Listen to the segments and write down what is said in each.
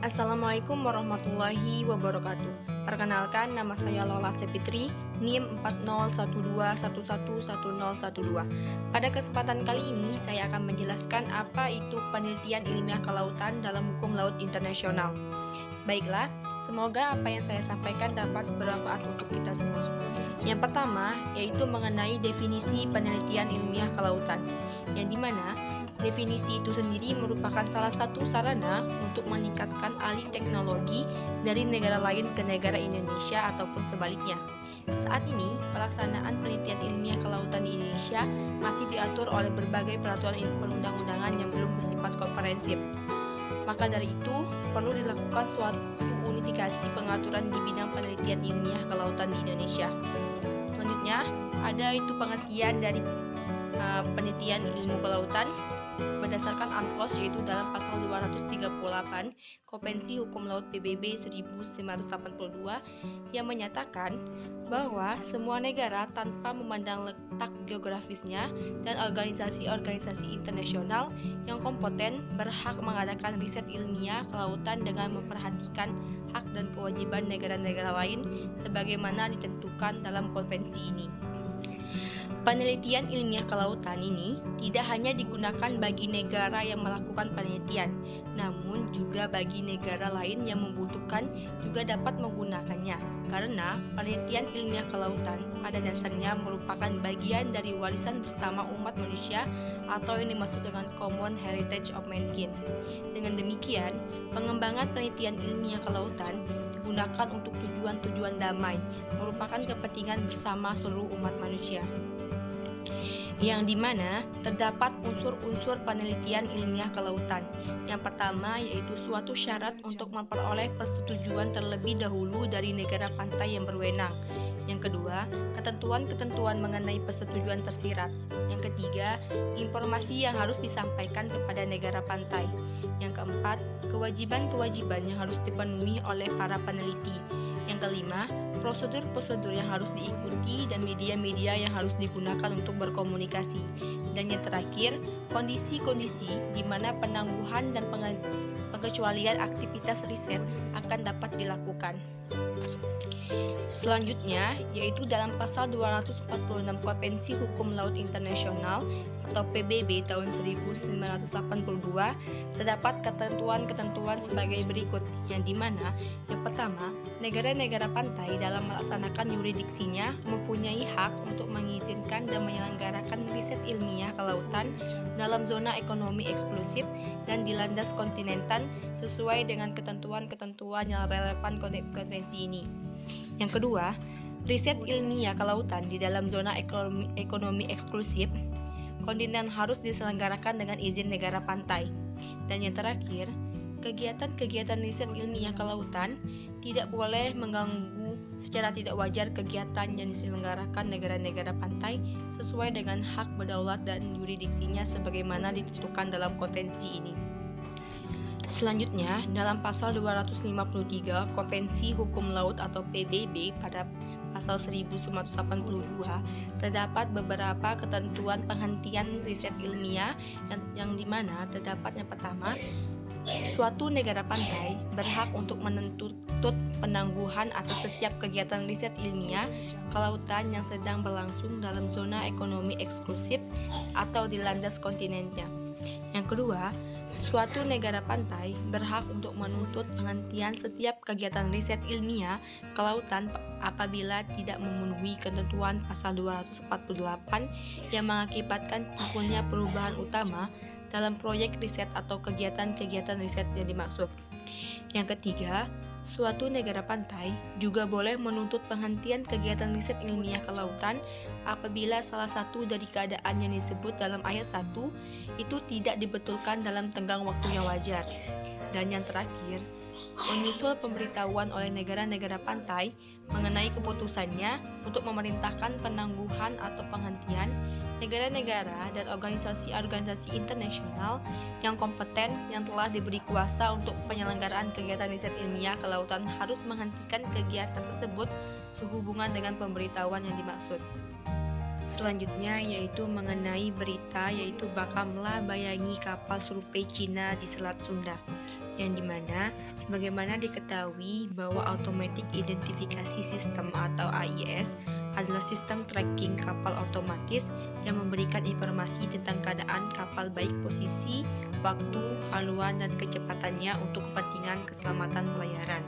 Assalamualaikum warahmatullahi wabarakatuh. Perkenalkan, nama saya Lola Sepitri, NIM 401211111012. Pada kesempatan kali ini, saya akan menjelaskan apa itu penelitian ilmiah kelautan dalam hukum laut internasional. Baiklah, semoga apa yang saya sampaikan dapat bermanfaat untuk kita semua. Yang pertama, yaitu mengenai definisi penelitian ilmiah kelautan, yang dimana definisi itu sendiri merupakan salah satu sarana untuk meningkatkan alih teknologi dari negara lain ke negara Indonesia ataupun sebaliknya. Saat ini, pelaksanaan penelitian ilmiah kelautan di Indonesia masih diatur oleh berbagai peraturan perundang-undangan yang belum bersifat komprehensif. Maka dari itu, perlu dilakukan suatu unifikasi pengaturan di bidang penelitian ilmiah kelautan di Indonesia. Selanjutnya, ada itu pengertian dari penelitian ilmu kelautan berdasarkan UNCLOS, yaitu dalam pasal 238 Konvensi Hukum Laut PBB 1982 yang menyatakan bahwa semua negara tanpa memandang letak geografisnya dan organisasi-organisasi internasional yang kompeten berhak mengadakan riset ilmiah kelautan dengan memperhatikan hak dan kewajiban negara-negara lain sebagaimana ditentukan dalam konvensi ini. Penelitian ilmiah kelautan ini tidak hanya digunakan bagi negara yang melakukan penelitian, namun juga bagi negara lain yang membutuhkan juga dapat menggunakannya. Karena penelitian ilmiah kelautan pada dasarnya merupakan bagian dari warisan bersama umat manusia atau yang dimaksud dengan Common Heritage of Mankind. Dengan demikian, pengembangan penelitian ilmiah kelautan digunakan untuk tujuan-tujuan damai, merupakan kepentingan bersama seluruh umat manusia, yang dimana terdapat unsur-unsur penelitian ilmiah kelautan. Yang pertama yaitu suatu syarat untuk memperoleh persetujuan terlebih dahulu dari negara pantai yang berwenang. Yang kedua, ketentuan-ketentuan mengenai persetujuan tersirat. Yang ketiga, informasi yang harus disampaikan kepada negara pantai. Yang keempat, kewajiban-kewajiban yang harus dipenuhi oleh para peneliti. Yang kelima, prosedur-prosedur yang harus diikuti dan media-media yang harus digunakan untuk berkomunikasi. Dan yang terakhir, kondisi-kondisi di mana penangguhan dan pengecualian aktivitas riset akan dapat dilakukan. Selanjutnya, yaitu dalam pasal 246 Konvensi Hukum Laut Internasional atau PBB tahun 1982 terdapat ketentuan-ketentuan sebagai berikut, yang dimana yang pertama, negara-negara pantai dalam melaksanakan yuridiksinya mempunyai hak untuk mengizinkan dan menyelenggarakan riset ilmiah kelautan dalam zona ekonomi eksklusif dan di landas kontinental sesuai dengan ketentuan-ketentuan yang relevan konvensi ini. Yang kedua, riset ilmiah kelautan di dalam zona ekonomi eksklusif kontinen harus diselenggarakan dengan izin negara pantai. Dan yang terakhir, kegiatan-kegiatan riset ilmiah kelautan tidak boleh mengganggu secara tidak wajar kegiatan yang diselenggarakan negara-negara pantai sesuai dengan hak berdaulat dan yuridiksinya sebagaimana ditentukan dalam konvensi ini. Selanjutnya, dalam pasal 253 Konvensi Hukum Laut atau PBB pada pasal 1982 terdapat beberapa ketentuan penghentian riset ilmiah yang dimana terdapat yang pertama, suatu negara pantai berhak untuk menuntut penangguhan atas setiap kegiatan riset ilmiah kelautan yang sedang berlangsung dalam zona ekonomi eksklusif atau di landas kontinennya. Yang kedua, suatu negara pantai berhak untuk menuntut penghentian setiap kegiatan riset ilmiah kelautan apabila tidak memenuhi ketentuan pasal 248 yang mengakibatkan timbulnya perubahan utama dalam proyek riset atau kegiatan-kegiatan riset yang dimaksud. Yang ketiga, suatu negara pantai juga boleh menuntut penghentian kegiatan riset ilmiah kelautan apabila salah satu dari keadaan yang disebut dalam ayat 1 itu tidak dibetulkan dalam tenggang waktu yang wajar. Dan yang terakhir, menyusul pemberitahuan oleh negara-negara pantai mengenai keputusannya untuk memerintahkan penangguhan atau penghentian, negara-negara dan organisasi-organisasi internasional yang kompeten yang telah diberi kuasa untuk penyelenggaraan kegiatan riset ilmiah kelautan harus menghentikan kegiatan tersebut sehubungan dengan pemberitahuan yang dimaksud. Selanjutnya yaitu mengenai berita yaitu Bakamla bayangi kapal survei Cina di Selat Sunda. yang dimana sebagaimana diketahui bahwa Automatic Identification System atau AIS adalah sistem tracking kapal otomatis yang memberikan informasi tentang keadaan kapal baik posisi, waktu, haluan, dan kecepatannya untuk kepentingan keselamatan pelayaran.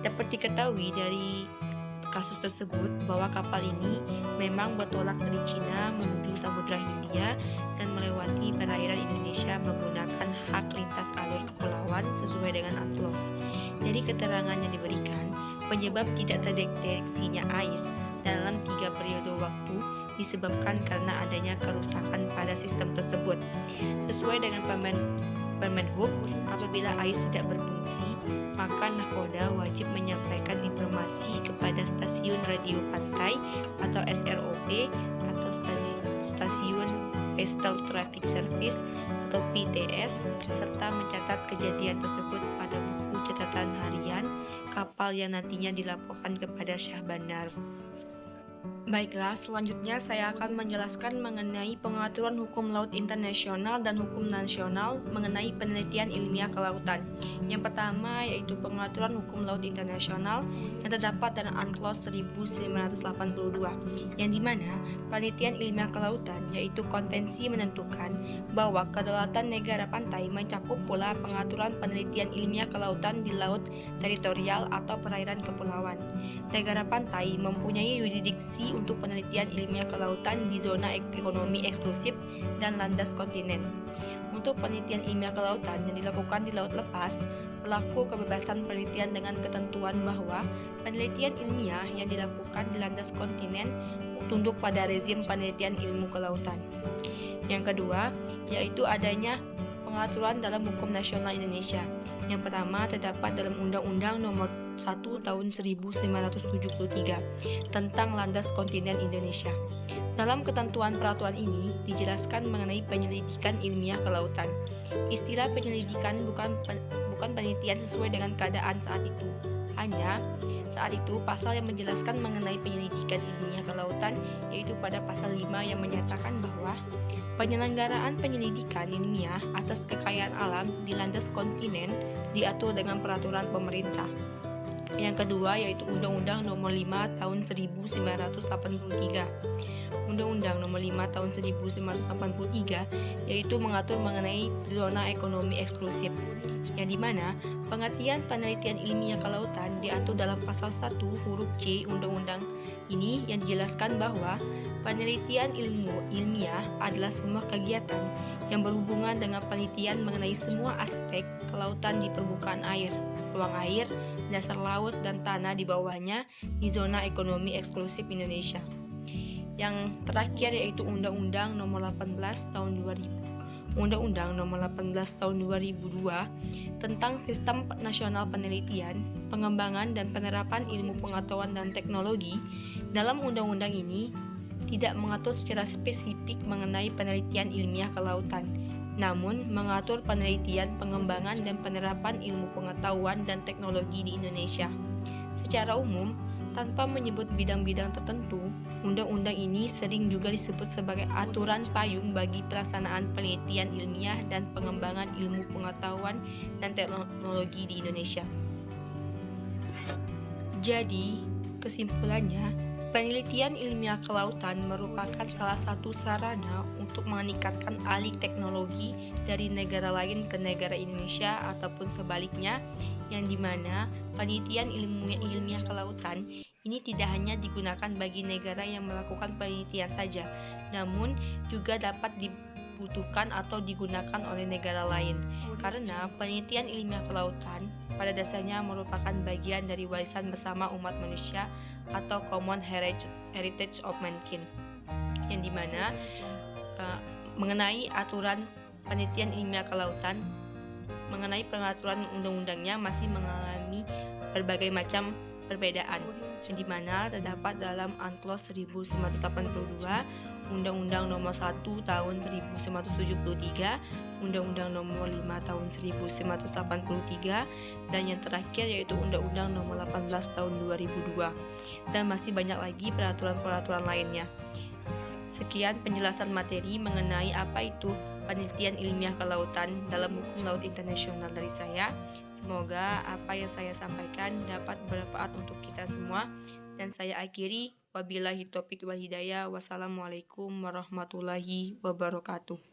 Dapat diketahui dari kasus tersebut bahwa kapal ini memang bertolak dari Cina menuju Samudra Hindia dan melewati perairan Indonesia menggunakan hak lintas alur kepulauan sesuai dengan UNCLOS. Dari keterangan yang diberikan, penyebab tidak terdeteksinya AIS dalam 3 periode waktu disebabkan karena adanya kerusakan pada sistem tersebut. Sesuai dengan Permenhub, apabila AIS tidak berfungsi, maka Nahkoda wajib menyampaikan informasi kepada stasiun radio pantai atau SROP atau stasiun Vestel Traffic Service atau VTS serta mencatat kejadian tersebut pada buku catatan harian kapal yang nantinya dilaporkan kepada Syah Bandar. Baiklah, selanjutnya saya akan menjelaskan mengenai pengaturan hukum laut internasional dan hukum nasional mengenai penelitian ilmiah kelautan. Yang pertama yaitu pengaturan hukum laut internasional yang terdapat dalam UNCLOS 1982, yang dimana penelitian ilmiah kelautan yaitu konvensi menentukan bahwa kedaulatan negara pantai mencakup pula pengaturan penelitian ilmiah kelautan di laut teritorial atau perairan kepulauan. Negara pantai mempunyai yurisdiksi untuk penelitian ilmiah kelautan di zona ekonomi eksklusif dan landas kontinen. Untuk penelitian ilmiah kelautan yang dilakukan di laut lepas, berlaku kebebasan penelitian dengan ketentuan bahwa penelitian ilmiah yang dilakukan di landas kontinen tunduk pada rezim penelitian ilmu kelautan. Yang kedua, yaitu adanya pengaturan dalam hukum nasional Indonesia. Yang pertama terdapat dalam Undang-Undang Nomor 1 Tahun 1973 tentang Landas Kontinen Indonesia. Dalam ketentuan peraturan ini dijelaskan mengenai penyelidikan ilmiah kelautan. Istilah penyelidikan bukan penelitian sesuai dengan keadaan saat itu. Hanya saat itu pasal yang menjelaskan mengenai penyelidikan ilmiah kelautan yaitu pada pasal 5 yang menyatakan bahwa penyelenggaraan penyelidikan ilmiah atas kekayaan alam di landas kontinen diatur dengan peraturan pemerintah. Yang kedua yaitu Undang-Undang Nomor 5 Tahun 1983. Undang-Undang Nomor 5 Tahun 1983 yaitu mengatur mengenai zona ekonomi eksklusif, yang dimana pengertian penelitian ilmiah kelautan diatur dalam pasal 1 huruf C Undang-Undang ini yang dijelaskan bahwa penelitian ilmiah adalah semua kegiatan yang berhubungan dengan penelitian mengenai semua aspek kelautan di permukaan air, ruang air, dasar laut, dan tanah di bawahnya di zona ekonomi eksklusif Indonesia. Yang terakhir yaitu Undang-Undang Nomor 18 Tahun 2000. Undang-Undang Nomor 18 Tahun 2002 tentang Sistem Nasional Penelitian, Pengembangan dan Penerapan Ilmu Pengetahuan dan Teknologi. Dalam undang-undang ini tidak mengatur secara spesifik mengenai penelitian ilmiah kelautan, namun mengatur penelitian, pengembangan, dan penerapan ilmu pengetahuan dan teknologi di Indonesia. Secara umum, tanpa menyebut bidang-bidang tertentu, undang-undang ini sering juga disebut sebagai aturan payung bagi pelaksanaan penelitian ilmiah dan pengembangan ilmu pengetahuan dan teknologi di Indonesia. Jadi, kesimpulannya, penelitian ilmiah kelautan merupakan salah satu sarana untuk meningkatkan alih teknologi dari negara lain ke negara Indonesia ataupun sebaliknya, yang dimana penelitian ilmiah kelautan ini tidak hanya digunakan bagi negara yang melakukan penelitian saja, namun juga dapat dibutuhkan atau digunakan oleh negara lain, karena penelitian ilmiah kelautan pada dasarnya merupakan bagian dari warisan bersama umat manusia atau common heritage of mankind, yang dimana mengenai aturan penelitian ilmiah kelautan, mengenai pengaturan undang-undangnya masih mengalami berbagai macam perbedaan, yang dimana terdapat dalam UNCLOS 1982, Undang-Undang Nomor 1 Tahun 1973, Undang-Undang Nomor 5 Tahun 1983, dan yang terakhir yaitu Undang-Undang Nomor 18 Tahun 2002, dan masih banyak lagi peraturan-peraturan lainnya. Sekian penjelasan materi mengenai apa itu penelitian ilmiah kelautan dalam hukum laut internasional dari saya. Semoga apa yang saya sampaikan dapat bermanfaat untuk kita semua. Dan saya akhiri, wabillahi taufiq wal hidayah. Wassalamualaikum warahmatullahi wabarakatuh.